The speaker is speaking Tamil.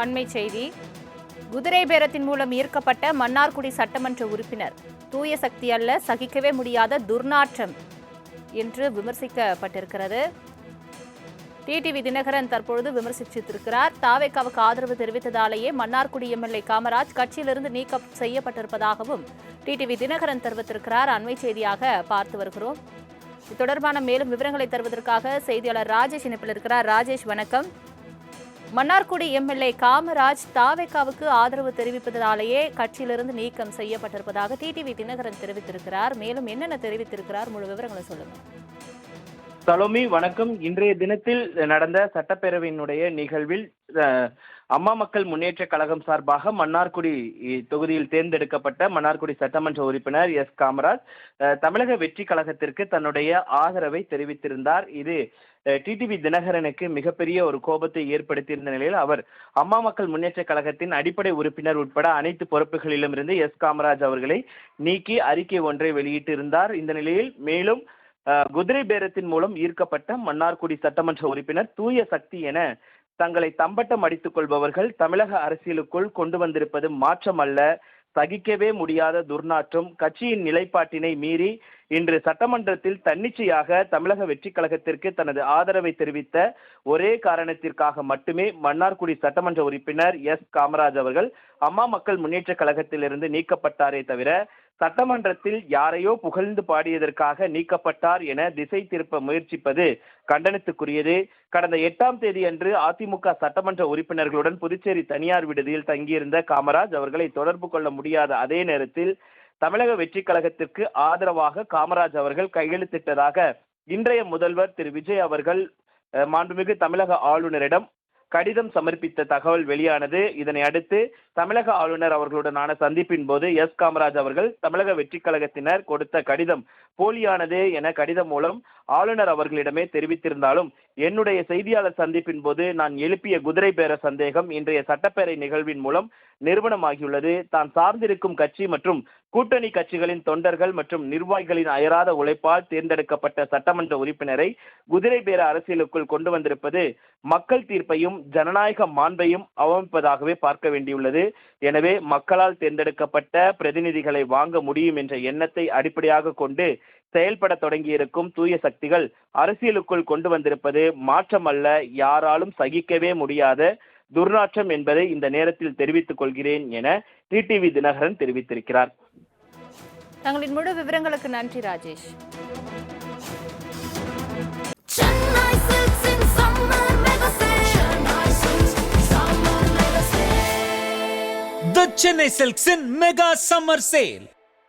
அண்மை செய்தி. குதிரை பேரத்தின் மூலம் ஈர்க்கப்பட்ட மன்னார்குடி சட்டமன்ற உறுப்பினர் தூய சக்தி அல்ல, சகிக்கவே முடியாத துர்நாற்றம் என்று விமர்சிக்கப்பட்டிருக்கிறது. டிடிவி தினகரன் தற்பொழுது விமர்சித்திருக்கிறார். தாவேகாவுக்கு ஆதரவு தெரிவித்ததாலேயே மன்னார்குடி எம்எல்ஏ காமராஜ் கட்சியிலிருந்து நீக்கம் செய்யப்பட்டிருப்பதாகவும் டிடிவி தினகரன் தெரிவித்திருக்கிறார். அண்மை செய்தியாக பார்த்து வருகிறோம். இது தொடர்பான மேலும் விவரங்களை தருவதற்காக செய்தியாளர் ராஜேஷ் இணைப்பில் இருக்கிறார். ராஜேஷ், வணக்கம். மன்னார்குடி எம்எல்ஏ காமராஜ் தாவேகாவுக்கு ஆதரவு தெரிவிப்பதாலேயே கட்சியிலிருந்து நீக்கம் செய்யப்பட்டிருப்பதாக டிடிவி தினகரன் தெரிவித்திருக்கிறார். மேலும் என்னென்ன தெரிவித்திருக்கிறார், முழு விவரங்களை சொல்லுங்க. சலோமி, வணக்கம். இன்றைய தினத்தில் நடந்த சட்டப்பேரவையினுடைய நிகழ்வில் அம்மா மக்கள் முன்னேற்ற கழகம் சார்பாக மன்னார்குடி தொகுதியில் தேர்ந்தெடுக்கப்பட்ட மன்னார்குடி சட்டமன்ற உறுப்பினர் எஸ் காமராஜ் தமிழக வெற்றி கழகத்திற்கு தன்னுடைய ஆதரவை தெரிவித்திருந்தார். இது டிடிவி தினகரனுக்கு மிகப்பெரிய ஒரு கோபத்தை ஏற்படுத்தியிருந்த நிலையில் அவர் அம்மா மக்கள் முன்னேற்ற கழகத்தின் அடிப்படை உறுப்பினர் உட்பட அனைத்து பொறுப்புகளிலும் இருந்து எஸ் காமராஜ் அவர்களை நீக்கி அறிக்கை ஒன்றை வெளியிட்டிருந்தார். இந்த நிலையில் மேலும் குதிரை பேரத்தின் மூலம் ஈர்க்கப்பட்ட மன்னார்குடி சட்டமன்ற உறுப்பினர் தூய சக்தி என தங்களை தம்பட்டம் அடித்துக் கொள்பவர்கள் தமிழக அரசியலுக்குள் கொண்டு வந்திருப்பது மாற்றம் அல்ல, சகிக்கவே முடியாத துர்நாற்றம். கட்சியின் நிலைப்பாட்டினை மீறி இன்று சட்டமன்றத்தில் தன்னிச்சையாக தமிழக வெற்றி கழகத்திற்கு தனது ஆதரவை தெரிவித்த ஒரே காரணத்திற்காக மட்டுமே மன்னார்குடி சட்டமன்ற உறுப்பினர் எஸ் காமராஜ் அவர்கள் அம்மா மக்கள் முன்னேற்ற கழகத்திலிருந்து நீக்கப்பட்டாரே தவிர சட்டமன்றத்தில் யாரையோ புகழ்ந்து பாடியதற்காக நீக்கப்பட்டார் என திசை திருப்ப முயற்சிப்பது கண்டனத்துக்குரியது. கடந்த 8ஆம் தேதி அன்று அதிமுக சட்டமன்ற உறுப்பினர்களுடன் புதுச்சேரி தனியார் விடுதியில் தங்கியிருந்த காமராஜ் அவர்களை தொடர்பு கொள்ள முடியாத அதே நேரத்தில் தமிழக வெற்றி கழகத்திற்கு ஆதரவாக காமராஜ் அவர்கள் கையெழுத்திட்டதாக இன்றைய முதல்வர் திரு விஜய் அவர்கள் மாண்புமிகு தமிழக ஆளுநரிடம் கடிதம் சமர்ப்பித்த தகவல் வெளியானது. இதனை அடுத்து தமிழக ஆளுநர் அவர்களுடனான சந்திப்பின் போது எஸ் காமராஜ் அவர்கள் தமிழக வெற்றி கழகத்தினர் கொடுத்த கடிதம் போலியானது என கடிதம் மூலம் ஆளுநர் அவர்களிடமே தெரிவித்திருந்தாலும் என்னுடைய செய்தியாளர் சந்திப்பின் போது நான் எழுப்பிய குதிரை பேர சந்தேகம் இன்றைய சட்டப்பேரவை நிகழ்வின் மூலம் நிரூபணமாகியுள்ளது. தான் சார்ந்திருக்கும் கட்சி மற்றும் கூட்டணி கட்சிகளின் தொண்டர்கள் மற்றும் நிர்வாகிகளின் அயராத உழைப்பால் தேர்ந்தெடுக்கப்பட்ட சட்டமன்ற உறுப்பினரை குதிரை பேர அரசியலுக்குள் கொண்டு வந்திருப்பது மக்கள் தீர்ப்பையும் ஜனநாயக மாண்பையும் அவமதிப்பதாகவே பார்க்க வேண்டியுள்ளது. எனவே மக்களால் தேர்ந்தெடுக்கப்பட்ட பிரதிநிதிகளை வாங்க முடியும் என்ற எண்ணத்தை அடிப்படையாக கொண்டு செயல்பட தொடங்கியிருக்கும் தூய சக்திகள் அரசியலுக்குள் கொண்டு வந்திருப்பது மாற்றம் அல்ல, யாராலும் சகிக்கவே முடியாத துர்நாற்றம் என்பதை இந்த நேரத்தில் தெரிவித்துக் கொள்கிறேன் என டிடிவி தினகரன் தெரிவித்திருக்கிறார். தங்களின் முழு விவரங்களுக்கு நன்றி Rajesh. The Chennai Silks in Mega Summer Sale.